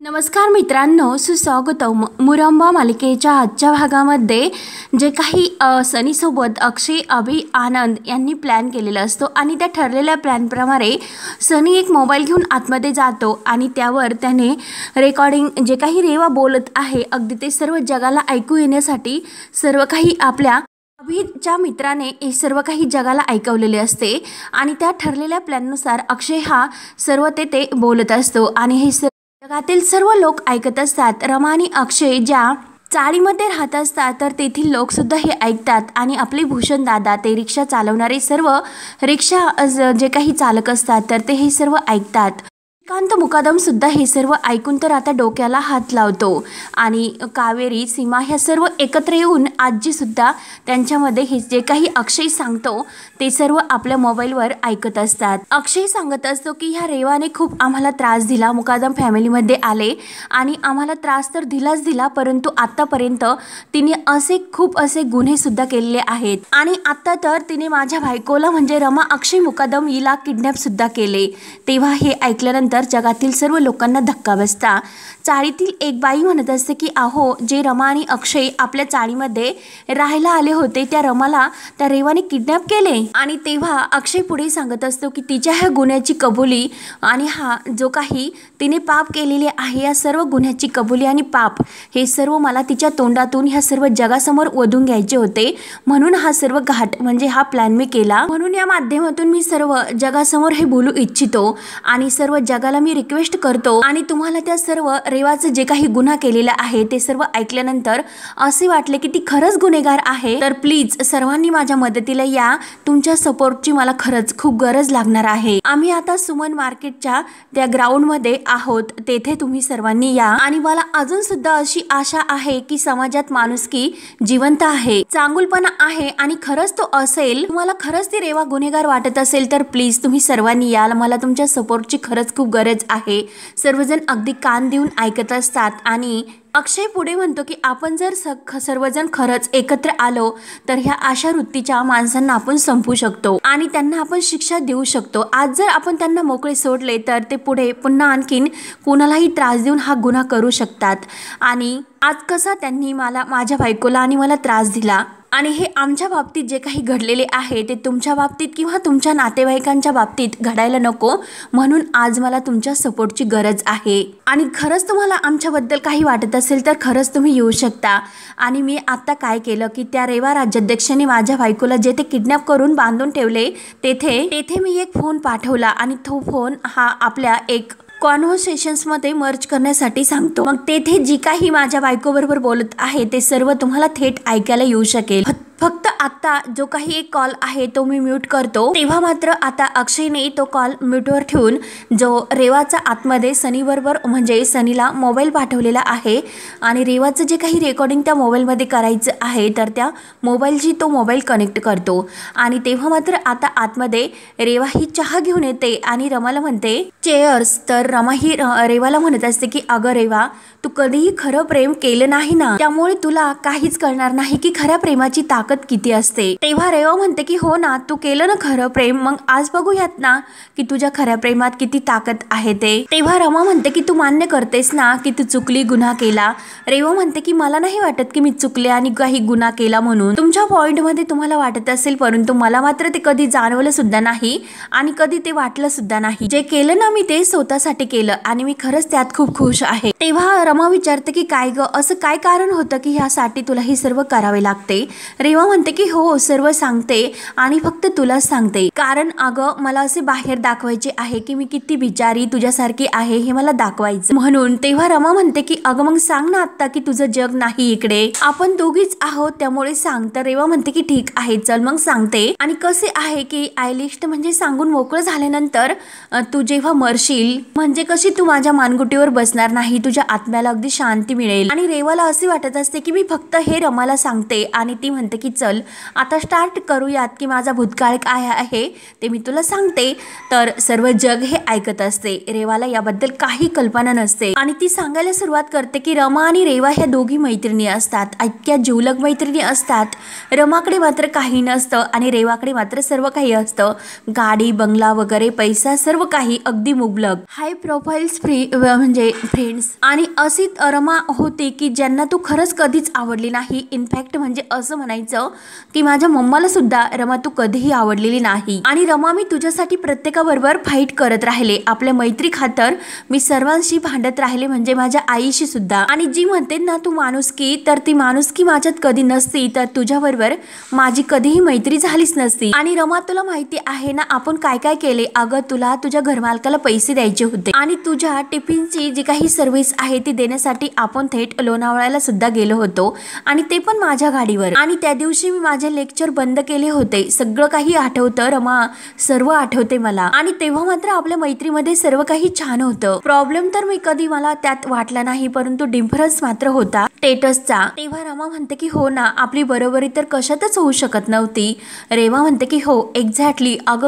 नमस्कार मित्रांनो, सुस्वागतम. मुरंबा मालिकेच्या आजच्या भागामध्ये जे काही सनीसोबत अक्षय, अभि, आनंद यांनी प्लॅन केलेला असतो आणि त्या ठरलेल्या प्लॅनप्रमाणे सनी एक मोबाईल घेऊन आतमध्ये जातो आणि त्यावर त्याने रेकॉर्डिंग जे काही रेवा बोलत आहे अगदी ते सर्व जगाला ऐकू येण्यासाठी सर्व काही आपल्या अभिच्या मित्राने हे सर्व काही जगाला ऐकवलेले असते आणि त्या ठरलेल्या प्लॅननुसार अक्षय हा सर्व ते बोलत असतो आणि हे जगातील सर्व लोक ऐकत असतात. रमा आणि अक्षय ज्या चाळीमध्ये राहत असतात तर तेथील लोकसुद्धा हे ऐकतात आणि आपले भूषण दादा ते रिक्षा चालवणारे सर्व रिक्षा जे काही चालक असतात तर ते हे सर्व ऐकतात. श्रीकांत मुकादम सुद्धा हे सर्व ऐकून तर आता डोक्याला हात लावतो आणि कावेरी, सीमा ह्या सर्व एकत्र येऊन आजी सुद्धा त्यांच्यामध्ये हे जे काही अक्षय सांगतो ते सर्व आपल्या मोबाईलवर ऐकत असतात. अक्षय सांगत असतो की ह्या रेवाने खूप आम्हाला त्रास दिला, मुकादम फॅमिलीमध्ये आले आणि आम्हाला त्रास तर दिलाच दिला, परंतु आतापर्यंत तिने खूप असे गुन्हे सुद्धा केलेले आहेत आणि आता तर तिने माझ्या बायकोला म्हणजे रमा अक्षय मुकादम हिला किडनॅप सुद्धा केले. तेव्हा हे ऐकल्यानंतर जगातील सर्व लोकांना धक्का बसता. चाळीतील एक बाई म्हणत असते की अहो, जे रमा आणि अक्षय आपल्या चाळीमध्ये राहायला आले होते त्या रमाला त्या रेवाने किडनॅप केले. आणि तेव्हा अक्षय पुढे सांगत असतो की तिच्या ह्या गुन्ह्याची कबुली आणि हा जो काही तिने पाप केलेले आहे या सर्व गुन्ह्याची कबुली आणि पाप हे सर्व मला तिच्या तोंडातून ह्या सर्व जगासमोर ओढून घ्यायचे होते, म्हणून हा सर्व घाट म्हणजे हा प्लॅन मी केला. म्हणून या माध्यमातून मी सर्व जगासमोर हे बोलू इच्छितो आणि सर्व जगाला मी रिक्वेस्ट करतो आणि तुम्हाला त्या सर्व रेवाचं जे काही गुन्हा केलेला आहे ते सर्व ऐकल्यानंतर असे वाटले की ती खरंच गुन्हेगार आहे तर प्लीज सर्वांनी माझ्या मदतीला या. तुमच्या सपोर्टची मला खरंच खूप गरज लागणार आहे. आम्ही आता सुमन मार्केटच्या त्या ग्राउंडमध्ये आहोत, तेथे तुम्ही सर्वांनी या. आणि मला अजून सुद्धा अशी आशा आहे की समाजात माणुसकी जिवंत आहे, चांगुलपणा आहे आणि खरंच तो असेल, तुम्हाला खरंच ती रेवा गुन्हेगार वाटत असेल तर प्लीज तुम्ही सर्वांनी या. मला तुमच्या सपोर्टची खरंच खूप गरज आहे. सर्वजण अगदी कान देऊन ऐकत असतात आणि अक्षय पुढे म्हणतो की आपण जर सर्वजण खरंच एकत्र आलो तर ह्या अशा वृत्तीच्या माणसांना आपण संपू शकतो आणि त्यांना आपण शिक्षा देऊ शकतो. आज जर आपण त्यांना मोकळे सोडले तर ते पुढे पुन्हा आणखीन कोणालाही त्रास देऊन हा गुन्हा करू शकतात. आणि आज कसा त्यांनी माझ्या बायकोला आणि मला त्रास दिला आणि हे आमच्या बाबतीत जे काही घडलेले आहे ते तुमच्या बाबतीत किंवा तुमच्या नातेवाईकांच्या बाबतीत घडायला नको, म्हणून आज मला तुमच्या सपोर्टची गरज आहे. आणि खरंच तुम्हाला आमच्याबद्दल काही वाटत असेल तर खरंच तुम्ही येऊ शकता. आणि मी आता काय केलं की त्या रेवा राज्याध्यक्षाने माझ्या बायकोला जे ते किडनॅप करून बांधून ठेवले तेथे मी एक फोन पाठवला आणि तो फोन हा आपल्या एक कॉन्व्हर्सेशन्समध्ये मर्ज करण्यासाठी सांगतो. मग तेथे जी काही माझ्या बायकोबरोबर बोलत आहे ते सर्व तुम्हाला थेट ऐकायला येऊ शकेल. फक्त आता जो काही एक कॉल आहे तो मी म्यूट करतो. तेव्हा मात्र आता अक्षयने तो कॉल म्यूटवर ठेवून जो रेवाचा आतमध्ये सनीबरोबर म्हणजे सनीला मोबाईल पाठवलेला आहे आणि रेवाचं जे काही रेकॉर्डिंग त्या मोबाईलमध्ये करायचं आहे तर त्या मोबाईलशी तो मोबाईल कनेक्ट करतो. आणि तेव्हा मात्र आता आतमध्ये रेवा ही चहा घेऊन येते आणि रमाला म्हणते चेअर्स. तर रमा ही रेवाला म्हणत असते की अगं रेवा, तू कधीही खरं प्रेम केलं नाही ना, त्यामुळे तुला काहीच कळणार नाही की खऱ्या प्रेमाची ताकद किती असते. तेव्हा रेवा म्हणते की हो ना, तू केलं ना खरं प्रेम, मग आज बघूयात ना की तुझ्या खऱ्या प्रेमात किती ताकद आहे ते. तेव्हा रमा म्हणते की तू मान्य करतेस ना की तू चुकली, गुन्हा केला. रेवा म्हणते की मला नाही वाटत की मी चुकले आणि काही गुन्हा केला म्हणून. तुमच्या पॉइंटमध्ये तुम्हाला वाटत असेल, परंतु मला मात्र ते कधी जाणवलं सुद्धा नाही आणि कधी ते वाटलं सुद्धा नाही. जे केलं ना मी ते स्वतःसाठी केलं आणि मी खरंच त्यात खूप खुश आहे. तेव्हा रमा विचारते की काय ग, असं काय कारण होतं की ह्यासाठी तुला हे सर्व करावे लागते. रेवा म्हणते की हो, सर्व सांगते आणि फक्त तुलाच सांगते कारण अगं मला असे बाहेर दाखवायचे आहे की मी किती बिचारी तुझ्यासारखी आहे हे मला दाखवायचं म्हणून. तेव्हा रमा म्हणते की अगं मग सांग ना आता की तुझं जग नाही इकडे, आपण दोघीच आहोत त्यामुळे सांग. तर रेवा म्हणते की ठीक आहे चल मग सांगते. आणि कसे आहे की आयलिस्ट म्हणजे सांगून मोकळं झाल्यानंतर तू जेव्हा मरशील म्हणजे कशी तू माझ्या मानगुटीवर बसणार नाही, तुझ्या आत्म्याला अगदी शांती मिळेल. आणि रेवाला असे वाटत असते की मी फक्त हे रमाला सांगते आणि ती म्हणते की की चल आता स्टार्ट करूयात की माझा भूतकाळ काय आहे ते मी तुला सांगते. तर सर्व जग हे ऐकत असते. रेवाला याबद्दल काही कल्पना नसते आणि ती सांगायला सुरुवात करते की रमा आणि रेवा ह्या दोघी मैत्रिणी असतात, इतक्या जिवलग मैत्रिणी असतात. रमाकडे मात्र काही नसतं आणि रेवाकडे मात्र सर्व काही असतं, गाडी बंगला वगैरे पैसा सर्व काही अगदी मुबलक, हाय प्रोफाईल्स म्हणजे फ्रेंड्स. आणि अशी रमा होती की ज्यांना तू खरंच कधीच आवडली नाही. इनफॅक्ट म्हणजे असं म्हणायचं की माझ्या मम्माला सुद्धा रमा तू कधीही आवडलेली नाही. आणि रमा मी तुझ्यासाठी प्रत्येकाबरोबर फाईट करत राहिले, आपल्या मैत्री खातर मी सर्वांशी भांडत राहिले, म्हणजे माझ्या आईशी सुद्धा. आणि जी म्हणते ना तू माणुसकी, तर ती माणुसकी माझ्यात कधी नसती तर तुझ्याबरोबर माझी कधीही मैत्री झालीच नसती. आणि रमा तुला माहिती आहे ना आपण काय काय केले. अगं तुला तुझ्या घरमालकाला पैसे द्यायचे होते आणि तुझ्या टिफिनची जी काही सर्व्हिस आहे ती देण्यासाठी आपण थेट लोणावळ्याला सुद्धा गेलो होतो आणि ते पण माझ्या गाडीवर. आणि त्या दिवशी मी माझे लेक्चर बंद केले होते. सगळं काही आठवतं रमा, सर्व आठवते मला. आणि तेव्हा मात्र आपल्या मैत्रीमध्ये सर्व काही छान होतं. प्रॉब्लेम तर मी कधी मला त्यात वाटला नाही, परंतु डिफरन्स मात्र होता स्टेटसचा. तेव्हा रमा म्हणते की हो ना आपली बरोबरी तर कशातच होऊ शकत नव्हती. रेवा म्हणते की हो एक्झॅक्टली, अगं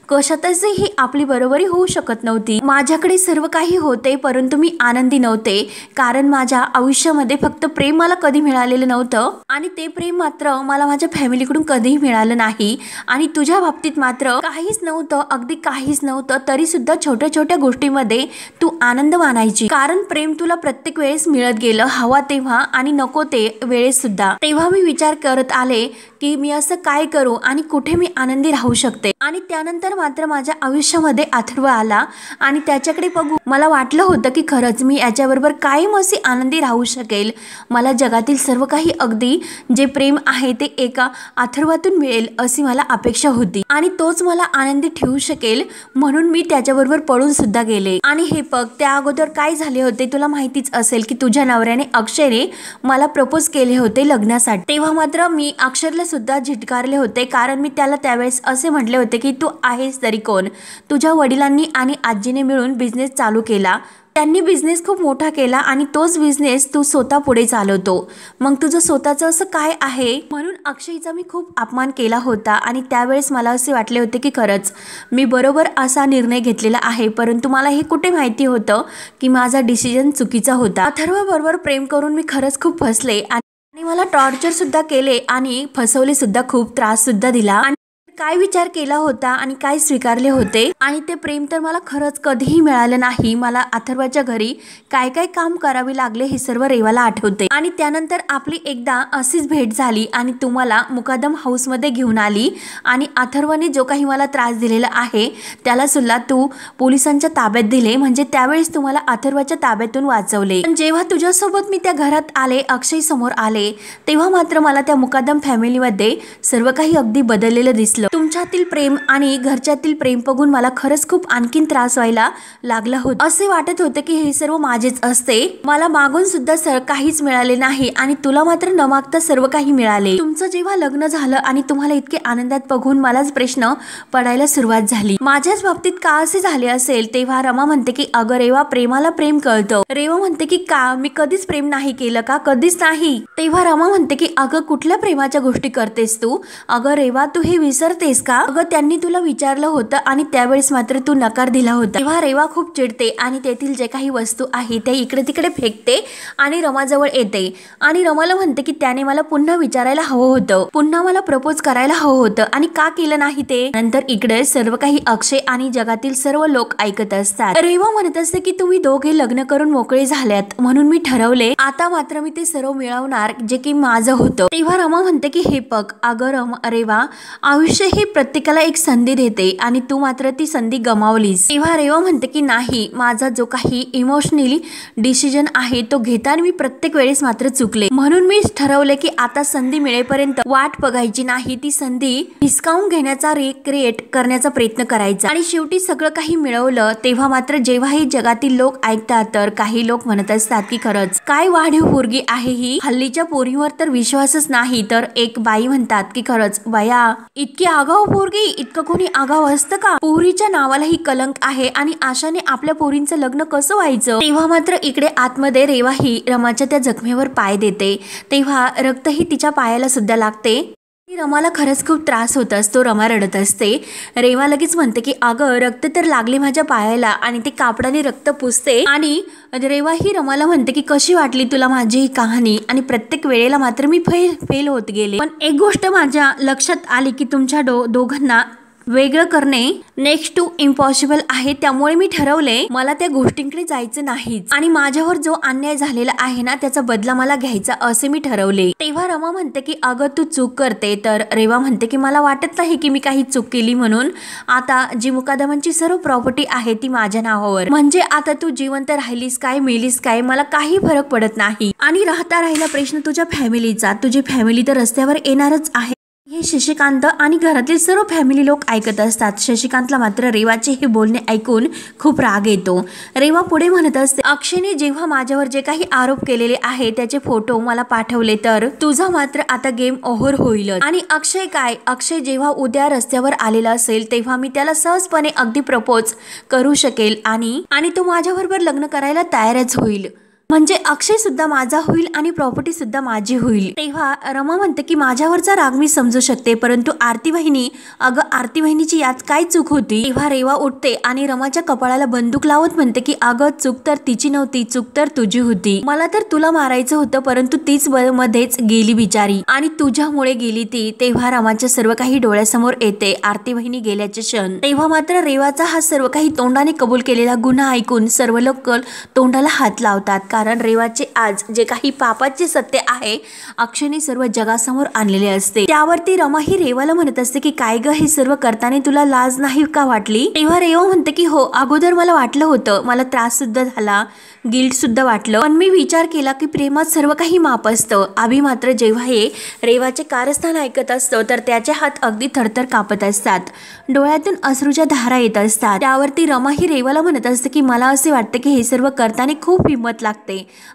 कशातच ही आपली बरोबरी होऊ शकत नव्हती. माझ्याकडे सर्व काही होते परंतु मी आनंदी नव्हते, कारण माझ्या आयुष्यामध्ये फक्त प्रेम मला कधी मिळालेलं नव्हतं आणि ते प्रेम मात्र मला माझ्या फॅमिलीकडून कधीही मिळालं नाही. आणि तुझ्या बाबतीत मात्र काहीच नव्हतं, अगदी काहीच नव्हतं, तरी सुद्धा छोट्या छोट्या गोष्टीमध्ये तू आनंद मानायची, कारण प्रेम तुला प्रत्येक वेळेस मिळत गेलं, हवा तेव्हा आणि नको ते वेळेस सुद्धा. तेव्हा मी विचार करत आले की मी असं काय करू आणि कुठे मी आनंदी राहू शकते. आणि त्यानंतर मात्र माझ्या आयुष्यामध्ये अथर्व आला आणि त्याच्याकडे बघू मला वाटलं होतं की खरंच मी याच्याबरोबर कायम अशी आनंदी राहू शकेल. मला जगातील सर्व काही अगदी जे प्रेम आहे ते एका अथर्वातून मिळेल अशी मला अपेक्षा होती आणि तोच मला आनंदी ठेवू शकेल, म्हणून मी त्याच्याबरोबर पळून सुद्धा गेले. आणि हे बघ त्या अगोदर काय झाले होते तुला माहितीच असेल की तुझ्या नवऱ्याने अक्षयने मला प्रपोज केले होते लग्नासाठी. तेव्हा मात्र मी अक्षरला सुद्धा झिटकारले होते, कारण मी त्याला त्यावेळेस असे म्हटले होते की तू आहेस तरी कोण. तुझ्या वडिलांनी आणि आजीने मिळून बिझनेस चालू केला, त्यांनी बिझनेस खूप मोठा केला आणि तोच बिझनेस तू स्वतः पुढे चालवतो, मग तुझं स्वतःचं असं काय आहे. म्हणून अक्षयचा मी खूप अपमान केला होता आणि त्यावेळेस मला असे वाटले होते की खरंच मी बरोबर असा निर्णय घेतलेला आहे, परंतु मला हे कुठे माहिती होतं की माझा डिसिजन चुकीचा होता. अथर्व बरोबर प्रेम करून मी खरंच खूप फसले आणि मला टॉर्चर सुद्धा केले आणि फसवले सुद्धा, खूप त्रास सुद्धा दिला. आणि काय विचार केला होता आणि काय स्वीकारले होते आणि ते प्रेम तर मला खरंच कधीही मिळालं नाही. मला अथर्वाच्या घरी काय काय काम करावे लागले हे सर्व रेवाला आठवते. आणि त्यानंतर आपली एकदा अशीच भेट झाली आणि तुम्हाला मुकादम हाऊसमध्ये घेऊन आली आणि अथर्वने जो काही मला त्रास दिलेला आहे त्याला सुद्धा तू पोलिसांच्या ताब्यात दिले, म्हणजे त्यावेळेस तुम्हाला अथर्वाच्या ताब्यातून वाचवले. पण जेव्हा तुझ्यासोबत मी त्या घरात आले, अक्षय समोर आले, तेव्हा मात्र मला त्या मुकादम फॅमिलीमध्ये सर्व काही अगदी बदललेलं दिसलं. तुमच्यातील प्रेम आणि घरच्यातील प्रेम बघून मला खरंच खूप आणखीन त्रास व्हायला लागला होता. असे वाटत होते की हे सर्व माझेच असते, मला मागून सुद्धा काहीच मिळाले नाही आणि तुला मात्र न मागता सर्व काही मिळाले. तुमचं जेव्हा लग्न झालं आणि तुम्हाला इतके आनंदात बघून मलाच प्रश्न पडायला सुरुवात झाली, माझ्याच बाबतीत का असे झाले असेल. तेव्हा रमा म्हणते की अगं रेवा प्रेमाला प्रेम कळतं. रेवा म्हणते की का मी कधीच प्रेम नाही केलं का, कधीच नाही. तेव्हा रमा म्हणते की अगं कुठल्या प्रेमाच्या गोष्टी करतेस तू, अगं रेवा तू हे विसरतेस का, अगं त्यांनी तुला विचारलं होतं आणि त्यावेळेस मात्र तू नकार दिला होता. तेव्हा रेवा खूप चिडते आणि तेथील जे काही वस्तू आहे ते इकडे तिकडे फेकते आणि रमाजवळ येते आणि रमाला म्हणते की त्याने मला पुन्हा विचारायला हवं होतं, पुन्हा मला प्रपोज करायला हवं होतं आणि का केलं नाही ते. नंतर इकडे सर्व काही अक्षय आणि जगातील सर्व लोक ऐकत असतात. रेवा म्हणत असते की तुम्ही दोघे लग्न करून मोकळे झाल्यात, म्हणून मी ठरवले आता मात्र मी ते सर्व मिळवणार जे की माझं होतं. तेव्हा रमा म्हणते की हे बघ अगं रेवा, आयुष्य हे प्रत्येकाला एक संधी देते आणि तू मात्र ती संधी गमावलीस. तेव्हा रेवा म्हणते की नाही, माझा जो काही इमोशनली डिसिजन आहे तो घेताना मी प्रत्येक वेळेस मात्र चुकले, म्हणून मी ठरवले की आता संधी मिळेपर्यंत वाट बघायची नाही, ती संधी हिसकावून घेण्याचा रिक्रिएट करण्याचा प्रयत्न करायचा. आणि शेवटी सगळं काही मिळवलं. तेव्हा मात्र जेव्हाही जगातील लोक ऐकतात तर काही लोक म्हणत असतात की खरंच काय वाढीव पोरगी आहे ही, हल्लीच्या पोरीवर तर विश्वासच नाही. तर एक बाई म्हणतात की खरंच बाया इतकी आगाऊ पोरगी, इतकं कोणी आगाऊ असतं का? पोरीच्या नावालाही कलंक आहे आणि आशाने आपल्या पोरींचं लग्न कसं व्हायचं? तेव्हा मात्र इकडे आतमध्ये रेवा ही रमाच्या त्या जखमेवर पाय देते, तेव्हा रक्तही तिच्या पायाला सुद्धा लागते। रमाला खरंच खूप त्रास होत असतो, रमा रडत असते। रेवा लगेच म्हणते की अगं रक्त तर लागले माझ्या पायाला आणि ते कापडाने रक्त पुसते आणि रेवा ही रमाला म्हणते की कशी वाटली तुला माझी ही कहाणी? आणि प्रत्येक वेळेला मात्र मी फेल होत गेले, पण एक गोष्ट माझ्या लक्षात आली की तुमच्या दोघांना वेगळं करणे नेक्स्ट टू इम्पॉसिबल आहे, त्यामुळे मी ठरवले मला त्या गोष्टींकडे जायचं नाही आणि माझ्यावर जो अन्याय झालेला आहे ना त्याचा बदला मला घ्यायचा असे मी ठरवले। तेव्हा रमा म्हणते की अगं तू चूक करते, तर रेवा म्हणते की मला वाटत नाही की मी काही चूक केली म्हणून। आता जी मुकादमांची सर्व प्रॉपर्टी आहे ती माझ्या नावावर, म्हणजे आता तू जिवंत राहिलीस काय मेलीस काय मला काही फरक पडत नाही। आणि राहिला प्रश्न तुझ्या फॅमिलीचा, तुझी फॅमिली तर रस्त्यावर येणारच आहे। हे शशिकांत आणि घरातील सर्व फॅमिली लोक ऐकत असतात। शशिकांतला मात्र रेवाचे हे बोलणे ऐकून खूप राग येतो। रेवा पुढे म्हणत असते, अक्षयने जेव्हा माझ्यावर जे काही आरोप केलेले आहे त्याचे फोटो मला पाठवले तर तुझा मात्र आता गेम ओव्हर होईल। आणि अक्षय काय, अक्षय जेव्हा उद्या रस्त्यावर आलेला असेल तेव्हा मी त्याला सहजपणे अगदी प्रपोज करू शकेल आणि तो माझ्याबरोबर लग्न करायला तयारच होईल, म्हणजे अक्षय सुद्धा माझा होईल आणि प्रॉपर्टी सुद्धा माझी होईल। तेव्हा रमा म्हणते की माझ्यावरचा राग मी समजू शकते, परंतु आरती वहिनी, अगं आरती वहिनीची यात काय चूक होती? तेव्हा रेवा उठते आणि रमाच्या कपाळाला बंदूक लावत म्हणते की अगं चूक तर तिची नव्हती, चूक तर तुझी होती। मला तर तुला मारायचं होतं परंतु तीच मध्येच गेली बिचारी आणि तुझ्यामुळे गेली ती। तेव्हा रमाच्या सर्व काही डोळ्यासमोर येते आरती वहिनी गेल्याचे क्षण। तेव्हा मात्र रेवाचा हा सर्व काही तोंडाने कबूल केलेला गुन्हा ऐकून सर्व लोक तोंडाला हात लावतात, कारण रेवाचे आज जे काही पापाचे सत्य आहे अक्षयने सर्व जगासमोर आणलेले असते। त्यावरती रमा ही रेवाला म्हणत असते की काय ग हे सर्व करताना तुला लाज नाही का वाटली? तेव्हा रेवा म्हणते की हो अगोदर मला वाटलं होतं, मला त्रास सुद्धा झाला, गिल्ट सुद्धा वाटलं, पण मी विचार केला की प्रेमात सर्व काही माप असतं। अभि मात्र जेव्हा हे रेवाचे कारस्थान ऐकत असतो तर त्याचे हात अगदी थरथर कापत असतात, डोळ्यातून अश्रूच्या धारा येत असतात। त्यावरती रमा ही रेवाला म्हणत असते की मला असे वाटते की हे सर्व करताना खूप हिंमत लागते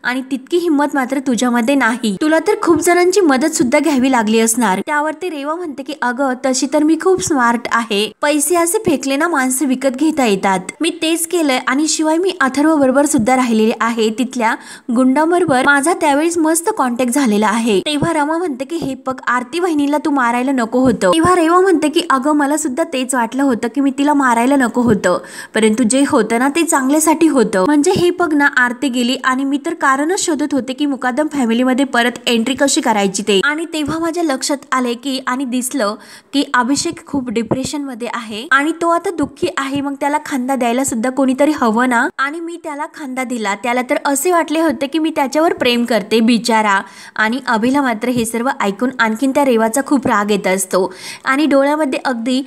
आणि तितकी हिंमत मात्र तुझ्यामध्ये नाही, तुला तर खूप जणांची मदत सुद्धा घ्यावी लागली असणार। त्यावरती रेवा म्हणते की अगं तशी तर मी खूप स्मार्ट आहे, पैसे असे फेकले ना माणसं विकत घेता येतात, मी तेच केलंय आणि शिवाय मी अथर्व बरोबर सुद्धा राहिलेले आहे, तिथल्या गुंडांबरोबर माझा त्यावेळेस मस्त कॉन्टॅक्ट झालेला आहे। तेव्हा रमा म्हणते की हे बघ आरती वहिनीला तू मारायला नको होतं। तेव्हा रेवा म्हणते की अगं मला सुद्धा तेच वाटलं होतं की मी तिला मारायला नको होतं, परंतु जे होतं ना ते चांगल्यासाठी होतं, म्हणजे हे बघ ना आरती गेली आणि मी तर कारणच शोधत होते की मुकादम फॅमिलीमध्ये परत एंट्री कशी करायची ते। आणि तेव्हा माझ्या लक्षात आले की आणि दिसलं की अभिषेक खूप डिप्रेशन मध्ये आहे आणि तो आता दुःखी आहे, मग त्याला खांदा द्यायला सुद्धा कोणीतरी हवं ना, आणि मी त्याला खांदा दिला। त्याला तर असे वाटले होते की मी त्याच्यावर प्रेम करते बिचारा। आणि अभिला मात्र हे सर्व ऐकून आणखीन त्या रेवाचा खूप राग येत असतो आणि डोळ्यामध्ये अगदी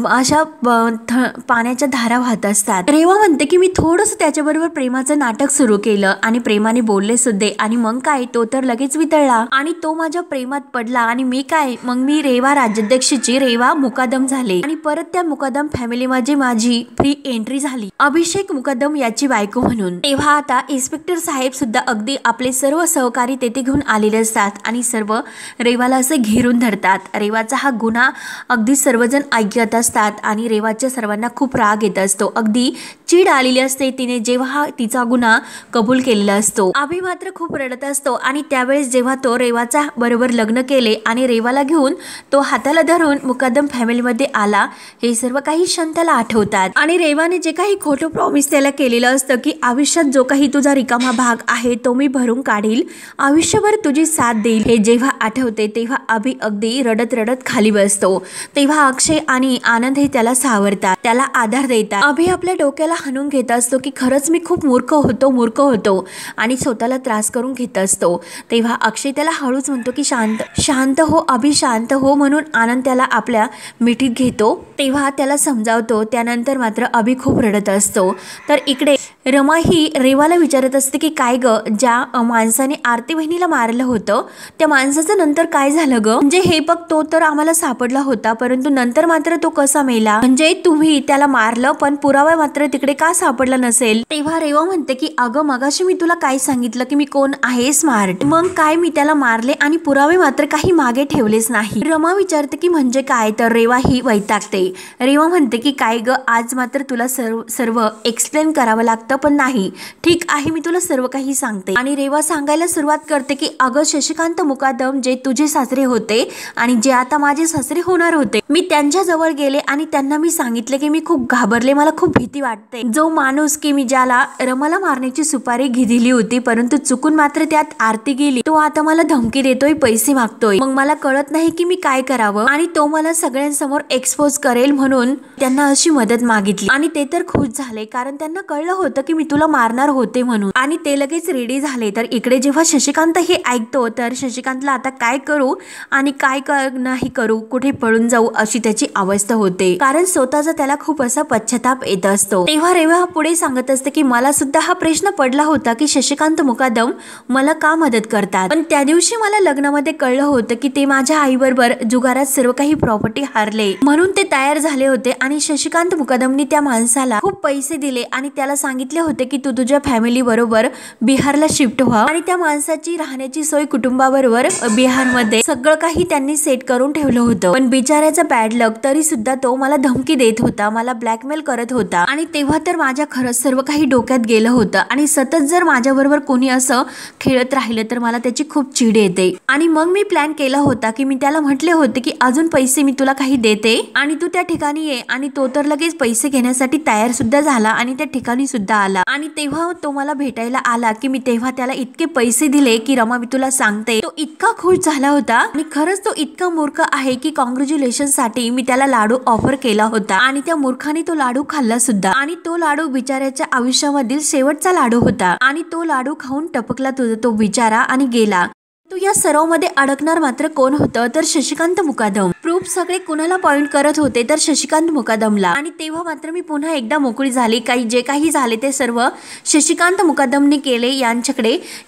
अशा पाण्याच्या धारा वाहत असतात। रेवा म्हणते की मी थोडंसं त्याच्याबरोबर प्रेमाचं नाटक सुरू केलं आणि प्रेमाने बोलले सुद्धा आणि मग काय तो तर लगेच वितळला आणि तो माझ्या प्रेमात पडला आणि मी काय, मग मी रेवा राज्याध्यक्षाची रेवा मुकादम झाले आणि परत त्या मुकादम फॅमिलीमध्ये माझी फ्री एंट्री झाली, अभिषेक मुकादम याची बायको म्हणून। तेव्हा आता इन्स्पेक्टर साहेब सुद्धा अगदी आपले सर्व सहकारी तेथे घेऊन आलेले असतात आणि सर्व रेवाला असे घेरून धरतात। रेवाचा हा गुन्हा अगदी सर्वजण ऐकत असतात आणि रेवाच्या सर्वांना खूप राग येत असतो, अगदी चीड आलेली असते तिने जेव्हा तिचा गुन्हा कबूल केलेला असतो। अभि मात्र खूप रडत असतो आणि त्यावेळेस जेव्हा तो रेवाचा बरोबर लग्न केले आणि रेवाला घेऊन तो हाताला धरून मुकादम फॅमिलीमध्ये आला, हे सर्व काही क्षण त्याला आठवतात आणि रेवाने जे काही खोटं प्रॉमिस त्याला केलेलं असतं की आयुष्यात जो काही तुझा रिकामा भाग आहे तो मी भरून काढील, आयुष्यभर तुझी साथ देईल, हे जेव्हा आठवते तेव्हा अभि अगदी रडत रडत खाली बसतो। तेव्हा अक्षय आणि आनंद हे त्याला सावरतात, त्याला आधार देतात। अभि आपल्या डोक्याला हाणून घेत असतो की खरंच मी खूप मूर्ख होतो आणि स्वतःला त्रास करून घेत असतो। तेव्हा अक्षय त्याला हळूच म्हणतो की शांत हो अभि, शांत हो, म्हणून आनंद त्याला आपल्या मिठीत घेतो, तेव्हा त्याला समजावतो। त्यानंतर मात्र अभि खूप रडत असतो। तर इकडे रमा ही रेवाला विचारत असते की काय ग, ज्या माणसाने आरती बहिणीला मारलं होतं त्या माणसाचं नंतर काय झालं ग? म्हणजे हे बघ, तो तर आम्हाला सापडला होता परंतु नंतर मात्र तो कसा मेला? म्हणजे तुम्ही त्याला मारलं पण पुरावा मात्र तिकडे का सापडला नसेल? तेव्हा रेवा म्हणते की अगं मगाशी मी तुला काय सांगितलं की मी कोण आहे, स्मार्ट. मग काय मी त्याला मारले आणि पुरावे मात्र काही मागे ठेवलेच नाही. रमा विचारते की म्हणजे काय? तर रेवा ही वैतागते. रेवा म्हणते की काय ग, आज मात्र तुला सर्व एक्सप्लेन करावं लागतं. पण नाही, ठीक आहे, मी तुला सर्व काही सांगते. आणि रेवा सांगायला सुरुवात करते की अगं शशिकांत मुकादम जे तुझे सासरे होते आणि जे आता माझे सासरे होणार होते, मी त्यांच्या जवळ गेले आणि त्यांना मी सांगितले की मी खूप घाबरले, मला खूप भीती वाटते. जो माणूस की मी ज्याला रमाला मारण्याची सुपारी दिली होती परंतु चुकून मात्र त्यात आरती गेली, तो आता मला धमकी देतोय, पैसे मागतोय. मग मला कळत नाही की मी काय करावं आणि तो मला सगळ्यांसमोर एक्सपोज करेल म्हणून त्यांना अशी मदत मागितली. आणि ते तर खुश झाले कारण त्यांना कळलं होतं की मी तुला मारणार होते म्हणून. आणि ते लगेच रेडी झाले. तर इकडे जेव्हा शशिकांत हे ऐकतो तर शशिकांतला आता काय करू आणि काय नाही करू, कुठे पळून जाऊ अशी त्याची अवस्था होते. कारण स्वतःचा त्याला खूप असा पश्चाताप येत असतो. तेव्हा रेवा पुढे सांगत असते की मला सुद्धा हा प्रश्न पडला होता की शशिकांत मुकादम मला का मदत करतात, पण त्या दिवशी मला लग्नामध्ये कळलं होतं की ते माझ्या आई बरोबर जुगारात सर्व काही प्रॉपर्टी हारले म्हणून ते तयार झाले होते. आणि शशिकांत मुकादमनी त्या माणसाला खूप पैसे दिले आणि त्याला सांगितले होते की तू तुझ्या फॅमिली बरोबर बिहारला शिफ्ट व्हा आणि त्या माणसाची राहण्याची सोय कुटुंबाबरोबर बिहारमध्ये सगळं काही त्यांनी सेट करून ठेवलं होतं. पण बिचाऱ्याचा बॅड लक, तरी सुद्धा तो मला धमकी देत होता, मला ब्लॅकमेल करत होता. आणि तेव्हा तर माझ्या खरंच सर्व काही डोक्यात गेलं होतं आणि सतत जर माझ्या बरोबर कोणी असं खेळत राहिलं तर मला त्याची खूप चिड येते. आणि मग मी प्लॅन केला होता की मी त्याला म्हटले होते की अजून पैसे मी तुला काही देते आणि तू त्या ठिकाणी ये. आणि तो तर लगेच पैसे घेण्यासाठी तयार सुद्धा झाला आणि त्या ठिकाणी सुद्धा आला. आणि तेव्हा तो मला भेटायला आला की मी तेव्हा त्याला इतके पैसे दिले की रमा मी तुला सांगते, तो इतका खुश झाला होता. आणि खरंच तो इतका मूर्ख आहे की कॉंग्रॅच्युलेशन साठी मी त्याला लाडू ऑफर केला होता आणि त्या मूर्खाने तो लाडू खाल्ला सुद्धा. आणि तो लाडू बिचाऱ्याच्या आयुष्यामधील शेवटचा लाडू होता आणि तो लाडू खाऊन टपकला तो बिचारा आणि गेला. तो या सर्व मध्ये अडकणार मात्र कोण होतं तर शशिकांत मुकादम. प्रूफ सगळे कुणाला पॉइंट करत होते तर शशिकांत मुकादमला. आणि तेव्हा मात्र मी पुन्हा एकदा मोकळी झाली. जे काही झाले ते सर्व शशिकांत मुकादमने केले,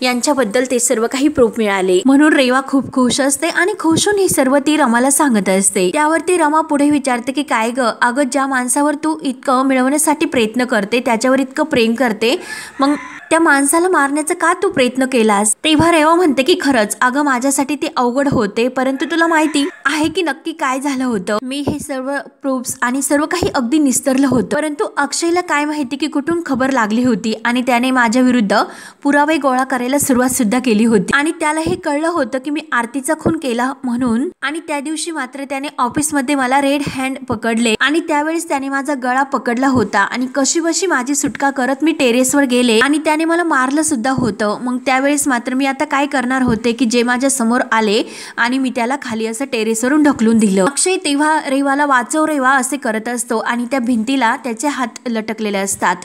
यांच्याबद्दल ते सर्व काही प्रूफ मिळाले म्हणून रेवा खूप खुश असते आणि खुश होऊन हे सर्व ती रमाला सांगत असते. त्यावरती रमा पुढे विचारते की काय ग, अगं ज्या माणसावर तू इतकं मिळवण्यासाठी प्रयत्न करते, त्याच्यावर इतकं प्रेम करते, मग त्या माणसाला मारण्याचा का तू प्रयत्न केलास? तेव्हा रेवा म्हणते की खरंच अगं माझ्यासाठी ते अवघड होते परंतु तुला माहिती आहे की नक्की काय झालं होतं. मी हे सर्व प्रूफ्स आणि सर्व काही अगदी निस्तरलं होतं परंतु अक्षयला काय माहिती की कुठून खबर लागली होती आणि त्याने माझ्या विरुद्ध पुरावे गोळा करायला सुरुवात सुद्धा केली होती. आणि त्याला हे कळलं होतं की मी आरतीचा खून केला म्हणून. आणि त्या दिवशी मात्र त्याने ऑफिसमध्ये मला रेड हँड पकडले आणि त्यावेळेस त्याने माझा गळा पकडला होता आणि कशीबशी माझी सुटका करत मी टेरेसवर गेले आणि त्याने मला मारलं सुद्धा होतं. मग त्यावेळेस मात्र मी आता काय करणार होते की जे माझ्या समोर आले आणि मी त्याला खाली असं टेरेसवरून ढकलून दिलं. अक्षय तेव्हा रेवाला वाचव रेवा असे करत असतो आणि त्या भिंतीला त्याचे हात लटकलेले असतात.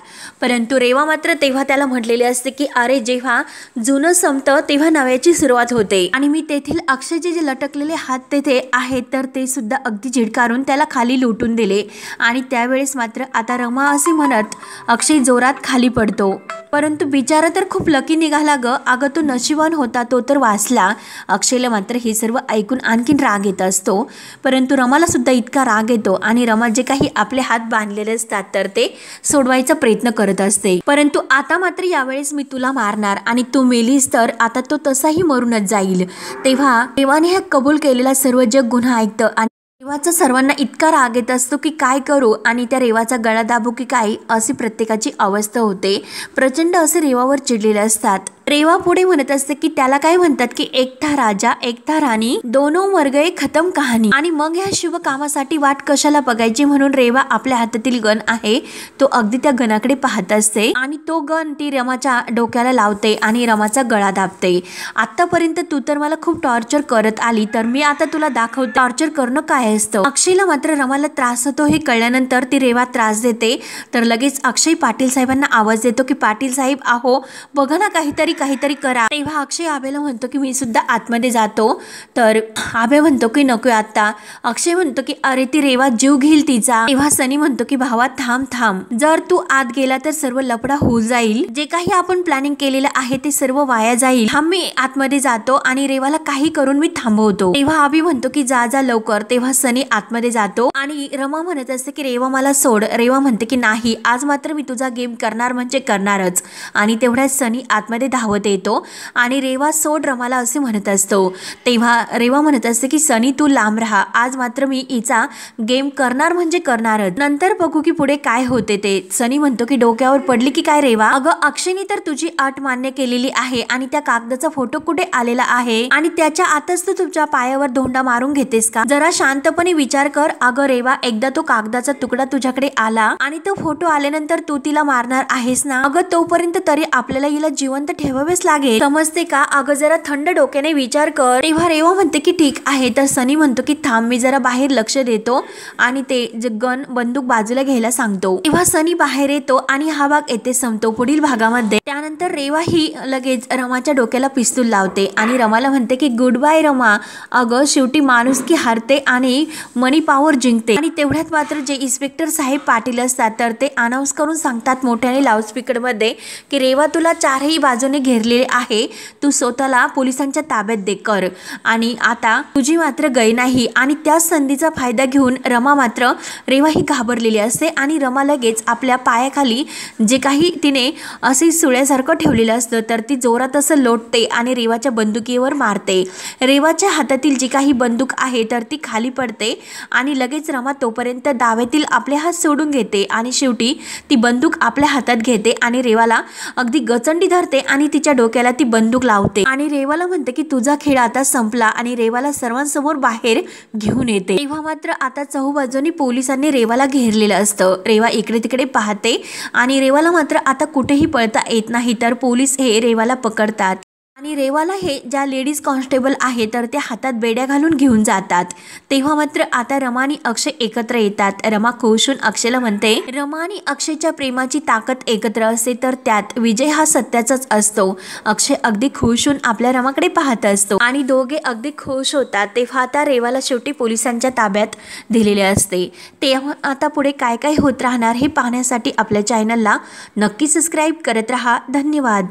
परंतु रेवा मात्र तेव्हा त्याला म्हटलेले असते की अरे जेव्हा जुनं संपतं तेव्हा नव्याची सुरुवात होते. आणि मी तेथील अक्षयचे जे लटकलेले हात तेथे आहेत तर ते सुद्धा अगदी झिडकारून त्याला खाली लुटून दिले. आणि त्यावेळेस मात्र आता रमा असे म्हणत अक्षय जोरात खाली पडतो. परंतु बिचारा तर खूप लकी निघाला ग, अगं तो नशिबान होता, तो तर वाचला. अक्षयला मात्र हे सर्व ऐकून आणखीन राग येत असतो. परंतु रमाला सुद्धा इतका राग येतो आणि रमा जे काही आपले हात बांधलेले असतात तर ते सोडवायचा प्रयत्न करत असते. परंतु आता मात्र यावेळेस मी तुला मारणार आणि तू मेलीस तर आता तो तसाही मरूनच जाईल. तेव्हा रेवाने हा कबूल केलेला सर्व जग गुन्हा ऐकतं आणि रेवाचा सर्वांना इतका राग येत असतो की काय करू आणि त्या रेवाचा गळा दाबू की काय अशी प्रत्येकाची अवस्था होते. प्रचंड असे रेवावर चिडलेले असतात. रेवा पुढे म्हणत असते की त्याला काय म्हणतात की एक था राजा एक था राणी, दोनों मर गए खतम कहाणी. आणि मग ह्या शुभ कामासाठी वाट कशाला बघायची म्हणून रेवा आपल्या हातातील गन आहे तो अगदी त्या गणाकडे पाहत असते आणि तो गन ती रमाच्या डोक्याला लावते आणि रमाचा गळा दाबते. आतापर्यंत तू तर मला खूप टॉर्चर करत आली तर मी आता तुला दाखवते टॉर्चर करणं काय असतं. अक्षयला मात्र रमाला त्रास होतो हे कळल्यानंतर ती रेवा त्रास देते तर लगेच अक्षय पाटील साहेबांना आवाज देतो की पाटील साहेब आहो बघा ना काहीतरी तरी काहीतरी करा. तेव्हा अक्षय आभेला म्हणतो की मी सुद्धा आतमध्ये जातो. तर आभे म्हणतो की नको आता. अक्षय म्हणतो की अरे ती रेवा जीव घेईल तिचा. तेव्हा सनी म्हणतो की भावा थांब थांब, जर तू आत गेला तर सर्व लफडा होऊन जाईल, जे काही आपण प्लॅनिंग केलेलं आहे ते सर्व वाया जाईल. मी आतमध्ये जातो आणि रेवाला काही करून मी थांबवतो. तेव्हा अभि म्हणतो की जा जा लवकर. तेव्हा सनी आतमध्ये जातो आणि रमा म्हणत असते की रेवा मला सोड. रेवा म्हणते की नाही, आज मात्र मी तुझा गेम करणार म्हणजे करणारच. आणि तेवढ्यात सनी आतमध्ये धावत येतो आणि रेवा सोड रमाला असे म्हणत असतो. तेव्हा रेवा म्हणत असते की सनी तू लांब राहा, आज मात्र मी हिचा गेम करणार म्हणजे करणारच, नंतर बघू की पुढे काय होते ते. सनी म्हणतो की डोक्यावर पडली की काय रेवा, अगं अक्षयने तर तुझी अट मान्य केलेली आहे आणि त्या कागदाचा फोटो कुठे आलेला आहे आणि त्याच्या आतच तू तुझ्या पायावर धोंडा मारून घेतेस का? जरा शांतपणे विचार कर. अगं रेवा, एकदा तो कागदाचा तुकडा तुझ्याकडे आला आणि तो फोटो आल्यानंतर तू तिला मारणार आहेस ना, अगं तोपर्यंत तरी आपल्याला हिला जिवंत ठेवावेच लागेल, समजते का? अगं जरा थंड डोक्याने विचार कर. तेव्हा रेवा म्हणते की ठीक आहे. तर सनी म्हणतो की थांब, मी जरा बाहेर लक्ष देतो आणि ते गन बंदूक बाजूला घ्यायला सांगतो. तेव्हा सनी बाहेर येतो आणि हा भाग येथे संपतो. पुढील भागामध्ये त्यानंतर रेवा ही लगेच रमाच्या डोक्याला पिस्तूल लावते आणि रमाला म्हणते की गुड बाय रमा. अगं शेवटी माणुसकी हारते आणि मनी पॉवर जिंकते. आणि तेवढ्यात मात्र जे इन्स्पेक्टर साहेब पाटील असतात तर ते अनाउन्स करून सांगतात मोठ्याने लाऊडस्पीकर मध्ये की रेवा तुला चारही बाजूने घेरलेले आहे, तू स्वतःला पोलिसांच्या ताब्यात दे कर आणि आता तुझी मात्र गय नाही. आणि त्याच संधीचा फायदा घेऊन रमा मात्र रेवा ही घाबरलेली असते आणि रमा लगेच आपल्या पायाखाली जे काही तिने असे सुळ्यासारखं ठेवलेलं असतं तर ती जोरात असं लोटते आणि रेवाच्या बंदुकीवर मारते. रेवाच्या हातातील जी काही बंदूक आहे तर ती खाली पडते आणि लगेच रमा तोपर्यंत दाव्यातील आपले हात सोडून घेते आणि शेवटी ती बंदूक आपल्या हातात घेते आणि रेवाला अगदी गचंडी धरते आणि तिच्या डोक्याला ती बंदूक लावते आणि रेवाला म्हणते की तुझा खेळ आता संपला आणि रेवाला सर्वांसमोर बाहेर घेऊन येते. तेव्हा मात्र आता चहूबाजूनी पोलिसांनी रेवाला घेरलेलं असतं. रेवा इकडे तिकडे पाहते आणि रेवाला मात्र आता कुठेही पळता येत नाही. तर पोलीस हे रेवाला पकडतात आणि रेवाला हे ज्या लेडीज कॉन्स्टेबल आहे तर ते हातात बेड्या घालून घेऊन जातात. तेव्हा मात्र आता रमा आणि अक्षय एकत्र येतात. रमा खुश होऊन अक्षयला म्हणते रमा आणि अक्षयच्या प्रेमाची ताकद एकत्र असते तर त्यात विजय हा सत्याचाच असतो. अक्षय अगदी खुश होऊन आपल्या रमाकडे पाहत असतो आणि दोघे अगदी खुश होतात. तेव्हा आता रेवाला शेवटी पोलिसांच्या ताब्यात दिलेले असते. तेव्हा आता पुढे काय काय होत राहणार हे पाहण्यासाठी आपल्या चॅनलला नक्की सबस्क्राईब करत राहा. धन्यवाद.